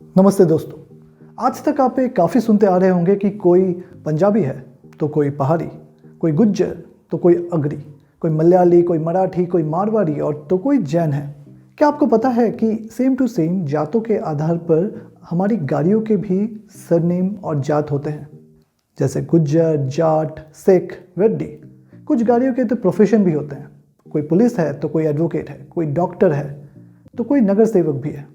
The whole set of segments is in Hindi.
नमस्ते दोस्तों। आज तक आप ये काफ़ी सुनते आ रहे होंगे कि कोई पंजाबी है तो कोई पहाड़ी, कोई गुज्जर तो कोई अगरी, कोई मलयाली, कोई मराठी, कोई मारवाड़ी और तो कोई जैन है। क्या आपको पता है कि सेम टू सेम जातों के आधार पर हमारी गाड़ियों के भी सरनेम और जात होते हैं, जैसे गुज्जर, जाट, सिख, रेड्डी। कुछ गाड़ियों के तो प्रोफेशन भी होते हैं। कोई पुलिस है तो कोई एडवोकेट है, कोई डॉक्टर है तो कोई नगर सेवक भी है।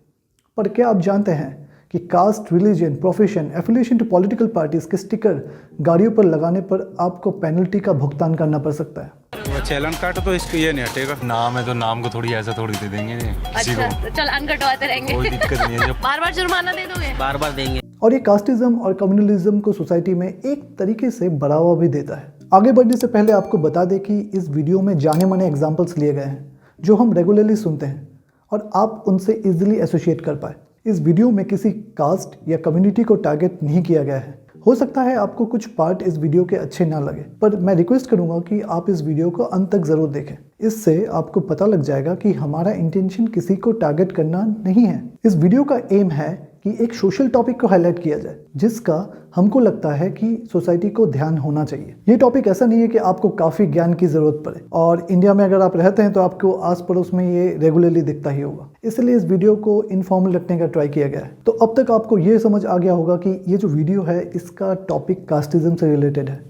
पर क्या आप जानते हैं कि caste, religion, profession, affiliation to political parties के स्टिकर गाड़ियों पर लगाने पर आपको पेनल्टी का भुगतान करना पड़ सकता है। वो चैलन काट तो इसको ये नहीं हटेगा। नाम है तो नाम को थोड़ी ऐसा थोड़ी दे देंगे किसी अच्छा, को। तो चल कटवाते रहेंगे। कोई दिक्कत नहीं है। बार बार जुर्माना दे दोगे? बार बार देंगे। और ये कास्टिज्म और कम्युनलिज्म को सोसाइटी में एक तरीके से बढ़ावा भी देता है। आगे बढ़ने से पहले आपको बता दें कि इस वीडियो में जाने माने एग्जाम्पल्स लिए गए हैं जो हम रेगुलरली सुनते हैं और आप उनसे इजीली एसोसिएट कर पाए। इस वीडियो में किसी कास्ट या कम्युनिटी को टारगेट नहीं किया गया है। हो सकता है आपको कुछ पार्ट इस वीडियो के अच्छे ना लगे, पर मैं रिक्वेस्ट करूंगा कि आप इस वीडियो को अंत तक ज़रूर देखें। इससे आपको पता लग जाएगा कि हमारा इंटेंशन किसी को टारगेट करना नहीं है। इस वीडियो का एम है कि एक सोशल टॉपिक को हाईलाइट किया जाए जिसका हमको लगता है कि सोसाइटी को ध्यान होना चाहिए। ये टॉपिक ऐसा नहीं है कि आपको काफ़ी ज्ञान की ज़रूरत पड़े, और इंडिया में अगर आप रहते हैं तो आपको आस पड़ोस में ये रेगुलरली दिखता ही होगा। इसलिए इस वीडियो को इनफॉर्मल रखने का ट्राई किया गया है। तो अब तक आपको ये समझ आ गया होगा कि ये जो वीडियो है इसका टॉपिक कास्टिज्म से रिलेटेड है।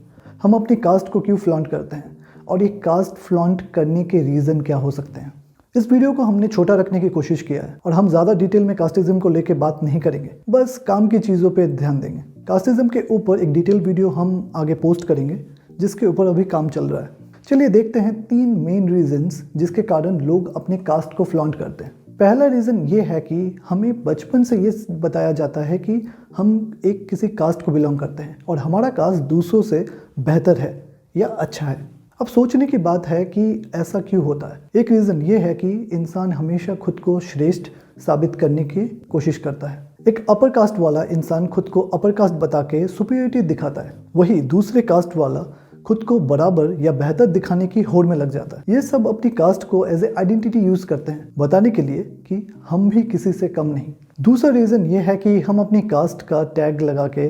हम अपनी कास्ट को क्यों फ्लॉन्ट करते हैं और ये कास्ट फ्लॉन्ट करने के रीज़न क्या हो सकते हैं। इस वीडियो को हमने छोटा रखने की कोशिश किया है और हम ज़्यादा डिटेल में कास्टिज्म को लेकर बात नहीं करेंगे, बस काम की चीज़ों पे ध्यान देंगे। कास्टिज्म के ऊपर एक डिटेल वीडियो हम आगे पोस्ट करेंगे जिसके ऊपर अभी काम चल रहा है। चलिए देखते हैं 3 मेन रीजंस जिसके कारण लोग अपने कास्ट को फ्लॉन्ट करते हैं। पहला रीज़न ये है कि हमें बचपन से ये बताया जाता है कि हम एक किसी कास्ट को बिलोंग करते हैं और हमारा कास्ट दूसरों से बेहतर है या अच्छा है। अब सोचने की बात है कि ऐसा क्यों होता है। एक रीज़न ये है कि इंसान हमेशा खुद को श्रेष्ठ साबित करने की कोशिश करता है। एक अपर कास्ट वाला इंसान खुद को अपर कास्ट बता के सुपीरियरिटी दिखाता है, वही दूसरे कास्ट वाला खुद को बराबर या बेहतर दिखाने की होड़ में लग जाता है। ये सब अपनी कास्ट को एज ए आइडेंटिटी यूज करते हैं बताने के लिए कि हम भी किसी से कम नहीं। दूसरा रीज़न ये है कि हम अपनी कास्ट का टैग लगा के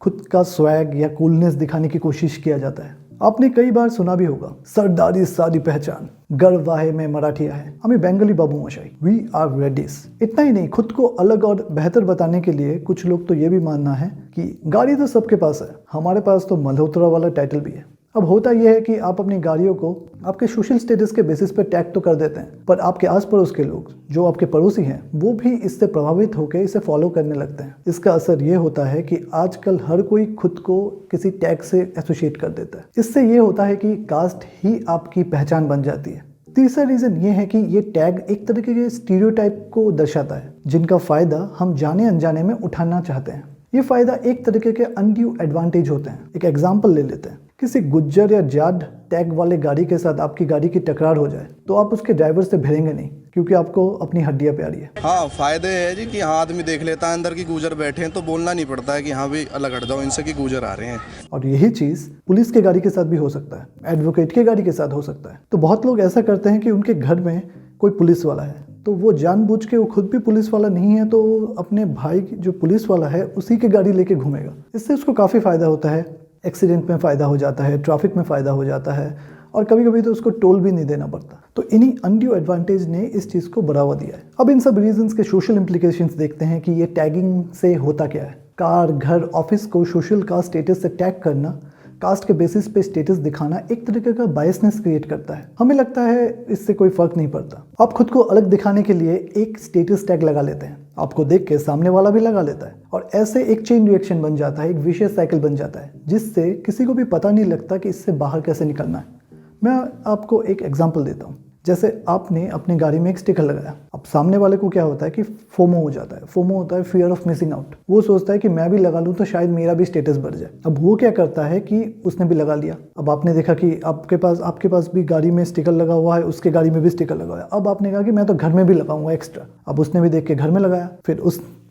खुद का स्वैग या कूलनेस दिखाने की कोशिश किया जाता है। आपने कई बार सुना भी होगा, सरदारी सारी पहचान, गर्व वाहे में मराठिया है, हमें बेंगली बाबू मशाई, वी आर रेडिस। इतना ही नहीं, खुद को अलग और बेहतर बताने के लिए कुछ लोग तो ये भी मानना है कि गाड़ी तो सबके पास है, हमारे पास तो मल्होत्रा वाला टाइटल भी है। अब होता यह है कि आप अपनी गाड़ियों को आपके सोशल स्टेटस के बेसिस पर टैग तो कर देते हैं, पर आपके आस पड़ोस के लोग जो आपके पड़ोसी हैं वो भी इससे प्रभावित होकर इसे फॉलो करने लगते हैं। इसका असर ये होता है कि आजकल हर कोई खुद को किसी टैग से एसोसिएट कर देता है। इससे ये होता है कि कास्ट ही आपकी पहचान बन जाती है। तीसरा रीज़न ये है कि ये टैग एक तरीके के स्टीरियोटाइप को दर्शाता है जिनका फ़ायदा हम जाने अनजाने में उठाना चाहते हैं। ये फ़ायदा एक तरीके के अनड्यू एडवांटेज होते हैं। एक एग्जाम्पल ले लेते हैं, किसी गुज्जर या जाट टैग वाले गाड़ी के साथ आपकी गाड़ी की टकरार हो जाए तो आप उसके ड्राइवर से भिड़ेंगे नहीं, क्योंकि आपको अपनी हड्डियां प्यारी है। हाँ, फायदे है जी कि हाँ आदमी देख लेता है अंदर की गुजर बैठे हैं तो बोलना नहीं पड़ता है कि हाँ भी अलग हट जाओ इनसे कि गुजर आ रहे हैं। और यही चीज़ पुलिस के गाड़ी के साथ भी हो सकता है, एडवोकेट के गाड़ी के साथ हो सकता है। तो बहुत लोग ऐसा करते हैं कि उनके घर में कोई पुलिस वाला है तो वो जानबूझ के, वो खुद भी पुलिस वाला नहीं है तो अपने भाई जो पुलिस वाला है उसी की गाड़ी लेके घूमेगा। इससे उसको काफ़ी फ़ायदा होता है, एक्सीडेंट में फ़ायदा हो जाता है, ट्रैफिक में फ़ायदा हो जाता है और कभी कभी तो उसको टोल भी नहीं देना पड़ता। तो इन्हीं अनड्यू एडवांटेज ने इस चीज़ को बढ़ावा दिया है। अब इन सब रीजंस के सोशल इम्प्लीकेशंस देखते हैं कि ये टैगिंग से होता क्या है। कार, घर, ऑफिस को सोशल कास्ट स्टेटस से टैग करना, कास्ट के बेसिस पे स्टेटस दिखाना एक तरीके का बायसनेस क्रिएट करता है। हमें लगता है इससे कोई फर्क नहीं पड़ता। आप खुद को अलग दिखाने के लिए एक स्टेटस टैग लगा लेते हैं, आपको देख के सामने वाला भी लगा लेता है और ऐसे एक चेन रिएक्शन बन जाता है, एक विशियस साइकिल बन जाता है जिससे किसी को भी पता नहीं लगता कि इससे बाहर कैसे निकलना है। मैं आपको एक एग्जांपल देता हूँ। जैसे आपने अपनी गाड़ी में एक स्टिकर लगाया, अब सामने वाले को क्या होता है कि फोमो हो जाता है। फोमो होता है फियर ऑफ मिसिंग आउट। वो सोचता है कि मैं भी लगा लूँ तो शायद मेरा भी स्टेटस बढ़ जाए। अब वो क्या करता है कि उसने भी लगा लिया। अब आपने देखा कि आपके पास भी गाड़ी में स्टिकर लगा हुआ है, उसके गाड़ी में भी स्टिकर लगा हुआ है। अब आपने कहा कि मैं तो घर में भी लगाऊंगा एक्स्ट्रा। अब उसने भी देख के घर में लगाया।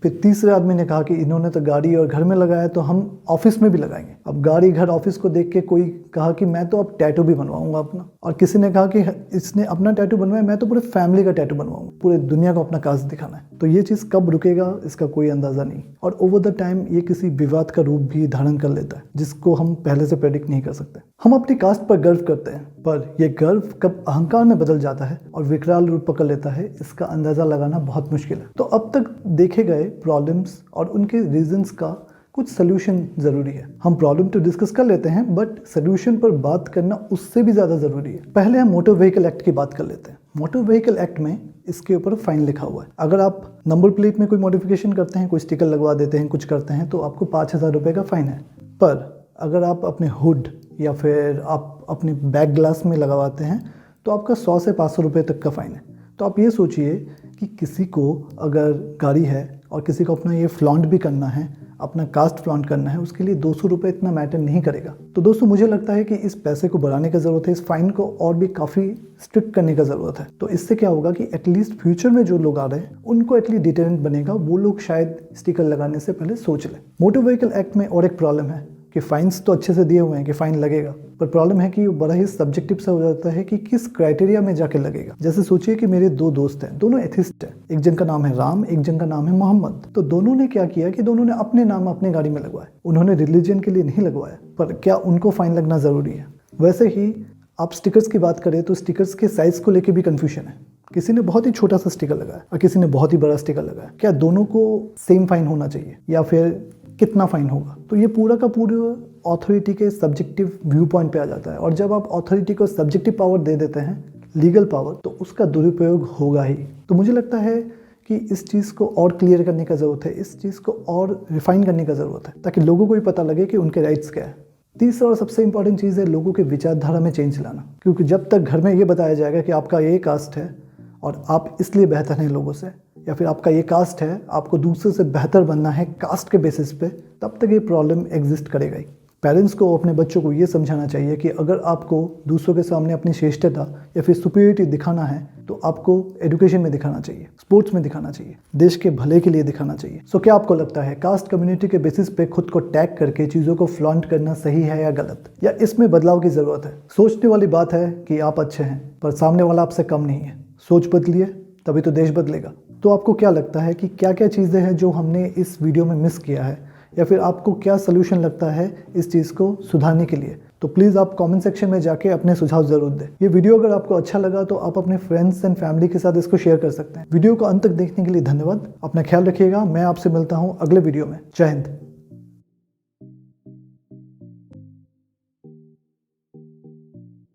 फिर तीसरे आदमी ने कहा कि इन्होंने तो गाड़ी और घर में लगाया तो हम ऑफिस में भी लगाएंगे। अब गाड़ी, घर, ऑफिस को देख के कोई कहा कि मैं तो अब टैटू भी बनवाऊंगा अपना, और किसी ने कहा कि इसने अपना टैटू बनवाया, मैं तो पूरे फैमिली का टैटू बनवाऊंगा, पूरे दुनिया को अपना कास्ट दिखाना है। तो ये चीज़ कब रुकेगा इसका कोई अंदाज़ा नहीं, और ओवर द टाइम ये किसी विवाद का रूप भी धारण कर लेता है जिसको हम पहले से प्रेडिक्ट नहीं कर सकते। हम अपनी कास्ट पर गर्व करते हैं, पर यह गर्व कब अहंकार में बदल जाता है और विकराल रूप पकड़ लेता है, इसका अंदाज़ा लगाना बहुत मुश्किल है। तो अब तक देखे गए प्रॉब्लम्स और उनके रीजंस का कुछ सोल्यूशन ज़रूरी है। हम प्रॉब्लम तो डिस्कस कर लेते हैं, बट सोल्यूशन पर बात करना उससे भी ज़्यादा ज़रूरी है। पहले हम मोटर व्हीकल एक्ट की बात कर लेते हैं। मोटर व्हीकल एक्ट में इसके ऊपर फाइन लिखा हुआ है। अगर आप नंबर प्लेट में कोई मॉडिफिकेशन करते हैं, कोई स्टिकर लगवा देते हैं, कुछ करते हैं, तो आपको 5,000 रुपये का फ़ाइन है। पर अगर आप अपने हुड या फिर आप अपने बैक ग्लास में लगवाते हैं तो आपका 100 से 500 रुपये तक का फ़ाइन है। तो आप ये सोचिए कि किसी को अगर गाड़ी है और किसी को अपना ये फ्लॉन्ट भी करना है, अपना कास्ट फ्लॉन्ट करना है, उसके लिए 200 रुपये इतना मैटर नहीं करेगा। तो दोस्तों मुझे लगता है कि इस पैसे को बढ़ाने की ज़रूरत है, इस फाइन को और भी काफ़ी स्ट्रिक्ट करने का ज़रूरत है। तो इससे क्या होगा कि एटलीस्ट फ्यूचर में जो लोग आ रहे हैं उनको एटलीस्ट डिटेरेंट बनेगा, वो लोग शायद स्टिकर लगाने से पहले सोच लें। मोटर व्हीकल एक्ट में और एक प्रॉब्लम है कि फाइन्स तो अच्छे से दिए हुए हैं कि फ़ाइन लगेगा, पर प्रॉब्लम है कि बड़ा ही सब्जेक्टिव सा हो जाता है कि किस क्राइटेरिया में जाके लगेगा। जैसे सोचिए कि मेरे 2 दोस्त हैं, दोनों एथिस्ट हैं, एक जन का नाम है राम, एक जन का नाम है मोहम्मद। तो दोनों ने क्या किया कि दोनों ने अपने नाम अपने गाड़ी में लगवाए, उन्होंने रिलीजन के लिए नहीं लगवाया, पर क्या उनको फ़ाइन लगना ज़रूरी है? वैसे ही आप स्टिकर्स की बात करें तो स्टिकर्स के साइज़ को लेकर भी कन्फ्यूजन है। किसी ने बहुत ही छोटा सा स्टिकर लगाया और किसी ने बहुत ही बड़ा स्टिकर लगाया। क्या दोनों को सेम फाइन होना चाहिए या फिर कितना फ़ाइन होगा? तो ये पूरा का पूरा अथॉरिटी के सब्जेक्टिव व्यू पॉइंट पे आ जाता है, और जब आप अथॉरिटी को सब्जेक्टिव पावर दे देते हैं, लीगल पावर, तो उसका दुरुपयोग होगा ही। तो मुझे लगता है कि इस चीज़ को और क्लियर करने का ज़रूरत है, इस चीज़ को और रिफाइन करने का ज़रूरत है, ताकि लोगों को भी पता लगे कि उनके राइट्स क्या है। तीसरा और सबसे इंपॉर्टेंट चीज़ है लोगों के विचारधारा में चेंज लाना, क्योंकि जब तक घर में ये बताया जाएगा कि आपका ये कास्ट है और आप इसलिए बेहतर हैं लोगों से, या फिर आपका ये कास्ट है, आपको दूसरे से बेहतर बनना है कास्ट के बेसिस पे, तब तक ये प्रॉब्लम एग्जिस्ट करेगा ही। पेरेंट्स को अपने बच्चों को ये समझाना चाहिए कि अगर आपको दूसरों के सामने अपनी श्रेष्ठता या फिर सुपीरियरिटी दिखाना है तो आपको एजुकेशन में दिखाना चाहिए, स्पोर्ट्स में दिखाना चाहिए, देश के भले के लिए दिखाना चाहिए। सो क्या आपको लगता है कास्ट कम्युनिटी के बेसिस पे खुद को टैग करके चीज़ों को फ्लॉन्ट करना सही है या गलत, या इसमें बदलाव की ज़रूरत है? सोचने वाली बात है कि आप अच्छे हैं पर सामने वाला आपसे कम नहीं है। सोच बदलिए तभी तो देश बदलेगा। तो आपको क्या लगता है कि क्या क्या चीज़ें हैं जो हमने इस वीडियो में मिस किया है, या फिर आपको क्या सलूशन लगता है इस चीज़ को सुधारने के लिए? तो प्लीज़ आप कमेंट सेक्शन में जाके अपने सुझाव ज़रूर दें। ये वीडियो अगर आपको अच्छा लगा तो आप अपने फ्रेंड्स एंड फैमिली के साथ इसको शेयर कर सकते हैं। वीडियो को अंत तक देखने के लिए धन्यवाद। अपना ख्याल रखिएगा। मैं आपसे मिलता हूँ अगले वीडियो में। जय हिंद।